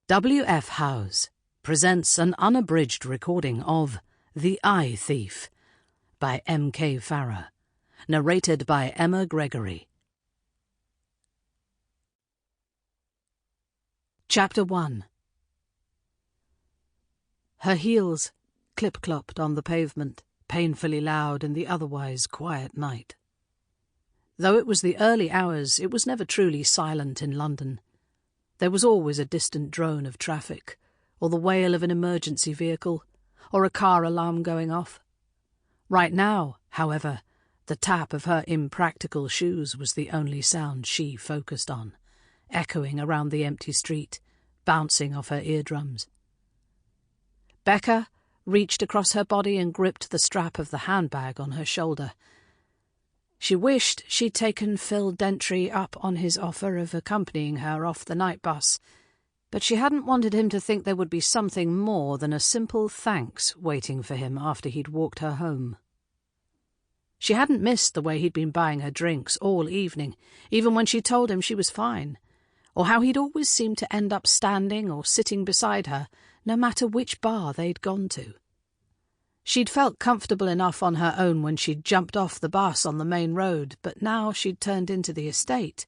W.F. Howes presents an unabridged recording of The Eye Thief by M.K. Farrar, narrated by Emma Gregory. Chapter 1. Her heels clip-clopped on the pavement, painfully loud in the otherwise quiet night. Though it was the early hours, it was never truly silent in London. There was always a distant drone of traffic, or the wail of an emergency vehicle, or a car alarm going off. Right now, however, the tap of her impractical shoes was the only sound she focused on, echoing around the empty street, bouncing off her eardrums. Becca reached across her body and gripped the strap of the handbag on her shoulder. She wished she'd taken Phil Dentry up on his offer of accompanying her off the night bus, but she hadn't wanted him to think there would be something more than a simple thanks waiting for him after he'd walked her home. She hadn't missed the way he'd been buying her drinks all evening, even when she told him she was fine, or how he'd always seemed to end up standing or sitting beside her, no matter which bar they'd gone to. She'd felt comfortable enough on her own when she'd jumped off the bus on the main road, but now she'd turned into the estate,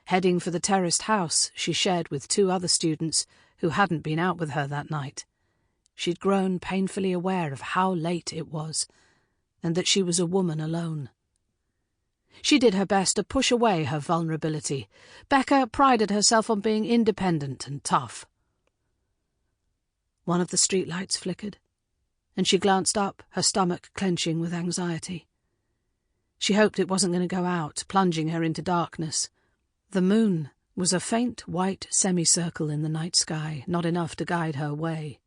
heading for the terraced house she shared with two other students who hadn't been out with her that night. She'd grown painfully aware of how late it was, and that she was a woman alone. She did her best to push away her vulnerability. Becca prided herself on being independent and tough. One of the streetlights flickered, and she glanced up, her stomach clenching with anxiety. She hoped it wasn't going to go out, plunging her into darkness. The moon was a faint white semicircle in the night sky, not enough to guide her way.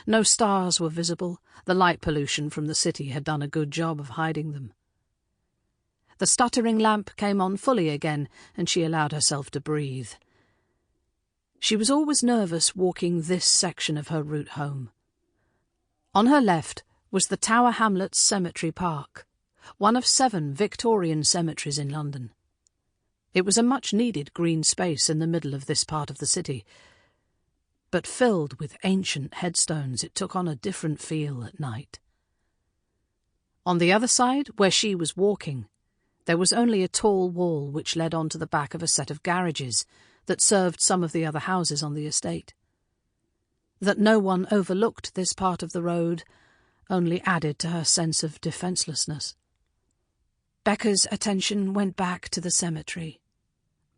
No stars were visible. The light pollution from the city had done a good job of hiding them. The stuttering lamp came on fully again, and she allowed herself to breathe. She was always nervous walking this section of her route home. On her left was the Tower Hamlets Cemetery Park, one of 7 Victorian cemeteries in London. It was a much-needed green space in the middle of this part of the city, but filled with ancient headstones it took on a different feel at night. On the other side, where she was walking, there was only a tall wall which led on to the back of a set of garages that served some of the other houses on the estate. That no one overlooked this part of the road only added to her sense of defencelessness. Becca's attention went back to the cemetery.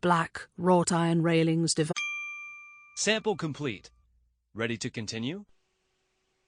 Black, wrought-iron railings Sample complete. Ready to continue?